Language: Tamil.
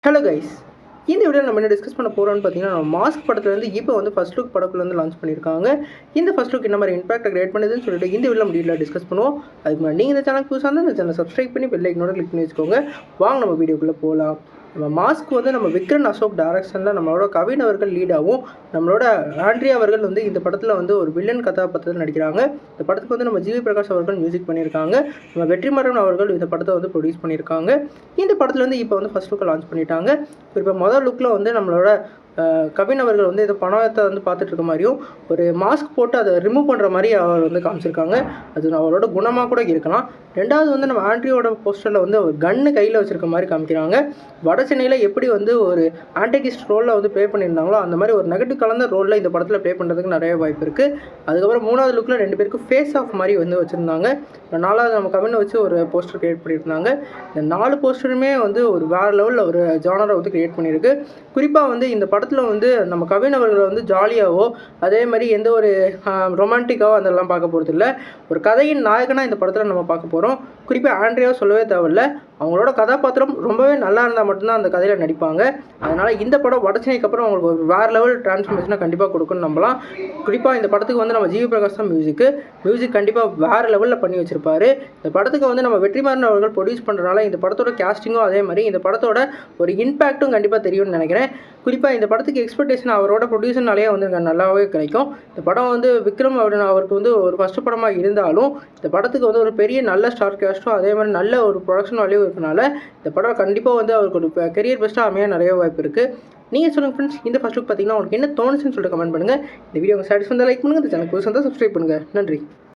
ஹலோ கைஸ், இந்த வீடியோ நம்ம என்ன டிஸ்கஸ் பண்ண போகிறோம்னு பார்த்தீங்கன்னா, நம்ம மாஸ்க் படத்துலேருந்து இப்போ வந்து ஃபர்ஸ்ட் லுக் படக்குள்ளேருந்து லான்ச் பண்ணியிருக்காங்க. இந்த ஃபர்ஸ்ட் லுக் என்ன மாதிரி இம்பாக்ட் கிரியேட் பண்ணுதுன்னு சொல்லிட்டு இந்த வீடியோ நம்ம டீட்டெயிலாக டிஸ்கஸ் பண்ணுவோம். அதுக்கு முன்னாடி நீங்கள் இந்த சேனல் புதுசாக இருந்தால் இந்த சேனல் சப்ஸ்கிரைப் பண்ணி பெல் ஐக்கனோட கிளிக் பண்ணி வச்சுக்கோங்க. வாங்க நம்ம வீடியோக்குள்ளே போகலாம். நம்ம மாஸ்க் வந்து நம்ம விக்ரம் அசோக் டைரக்ஷனில் நம்மளோட கவின் அவர்கள் லீடாகவும், நம்மளோட ஆண்ட்ரியா அவர்கள் வந்து இந்த படத்தில் வந்து ஒரு வில்லன் கதாபாத்திரத்தில் நடிக்கிறாங்க. இந்த படத்துக்கு வந்து நம்ம ஜிவி பிரகாஷ் அவர்கள் மியூசிக் பண்ணியிருக்காங்க. நம்ம வெற்றிமாறன் அவர்கள் இந்த படத்தை வந்து ப்ரொடியூஸ் பண்ணியிருக்காங்க. இந்த படத்தில் வந்து இப்போ வந்து ஃபர்ஸ்ட் லுக்கை லான்ச் பண்ணிட்டாங்க. இப்போ முதல் லுக்கில் வந்து நம்மளோட கவின் அவர்கள் வந்து இதை பணத்தை வந்து பார்த்துட்டு இருக்க மாதிரியும், ஒரு மாஸ்க் போட்டு அதை ரிமூவ் பண்ணுற மாதிரி அவர் வந்து காமிச்சிருக்காங்க. அது அவரோட குணமாக கூட இருக்கலாம். ரெண்டாவது வந்து நம்ம ஆண்ட்ரியோட போஸ்டரில் வந்து ஒரு கன்று கையில் வச்சுருக்க மாதிரி காமிக்கிறாங்க. வட சென்னையில் எப்படி வந்து ஒரு ஆன்டகிஸ்ட் ரோலில் வந்து ப்ளே பண்ணியிருந்தாங்களோ அந்த மாதிரி ஒரு நெகட்டிவ் கலந்த ரோலில் இந்த படத்தில் ப்ளே பண்ணுறதுக்கு நிறைய வாய்ப்பு இருக்குது. அதுக்கப்புறம் மூணாவது லுக்கில் 2 பேருக்கு ஃபேஸ் ஆஃப் மாதிரி வந்து வச்சுருந்தாங்க. நாலாவது நம்ம கவினை வச்சு ஒரு போஸ்டர் க்ரியேட் பண்ணியிருந்தாங்க. இந்த 4 போஸ்டருமே வந்து ஒரு வேறு லெவலில் ஒரு ஜானரை வந்து க்ரியேட் பண்ணியிருக்கு. குறிப்பாக வந்து இந்த படத்தில் வந்து நம்ம கவின் அவர்களை வந்து ஜாலியாகவோ அதே மாதிரி எந்த ஒரு ரொமான்டிக்காவோ அதெல்லாம் பார்க்க போகிறது இல்லை. ஒரு கதையின் நாயகனாக இந்த படத்தில் நம்ம பார்க்க போகிறோம். குறிப்பாக ஆண்ட்ரியாவோ சொல்லவே தேவையில்லை. அவங்களோட கதாபாத்திரம் ரொம்பவே நல்லா இருந்தால் மட்டும்தான் அந்த கதையில் நடிப்பாங்க. அதனால் இந்த படம் வடச்சனைக்கு அப்புறம் அவங்களுக்கு ஒரு வேறு லெவல் டிரான்ஸ்ஃபர்மேஷனாக கண்டிப்பாக கொடுக்குன்னு நம்பலாம். குறிப்பாக இந்த படத்துக்கு வந்து நம்ம ஜிவி பிரகாஷ் தான் மியூசிக் கண்டிப்பாக வேறு லெவலில் பண்ணி வச்சுருப்பாரு. இந்த படத்துக்கு வந்து நம்ம வெற்றிமாறன் அவர்கள் ப்ரொடியூஸ் பண்ணுறதுனால இந்த படத்தோட கேஸ்டிங்கும் அதே மாதிரி இந்த படத்தோட ஒரு இம்பேக்ட்டும் கண்டிப்பாக தெரியும்னு நினைக்கிறேன். குறிப்பாக இந்த படத்துக்கு எக்ஸ்பெக்டேஷன் அவரோட ப்ரொடியூசர்னாலேயே வந்து நல்லாவே கிடைக்கும். இந்த படம் வந்து விக்ரம் அவருக்கு வந்து ஒரு ஃபஸ்ட்டு படமாக இருந்தாலும் இந்த படத்துக்கு வந்து ஒரு பெரிய நல்ல ஸ்டார் கேஸ்ட்டும் அதே மாதிரி நல்ல ஒரு ப்ரொடக்ஷன் வேல்யூ இருக்கனால இந்த படம் கண்டிப்பாக வந்து அவருக்கு ஒரு கெரியர் பெஸ்ட்டாக அமைய நிறைய வாய்ப்பு இருக்குது. நீங்கள் சொல்லுங்கள் ஃப்ரெண்ட்ஸ், இந்த ஃபர்ஸ்ட் லுக் பார்த்தீங்கன்னா உங்களுக்கு என்ன தோணுச்சுன்னு சொல்லிட்டு கமெண்ட் பண்ணுங்கள். இந்த வீடியோ உங்கள் சாட்டிஸ்ஃபை லைக் பண்ணுங்கள். இந்த சேனல் புதுசாக இருந்தால் சப்ஸ்கிரைப் பண்ணுங்கள். நன்றி.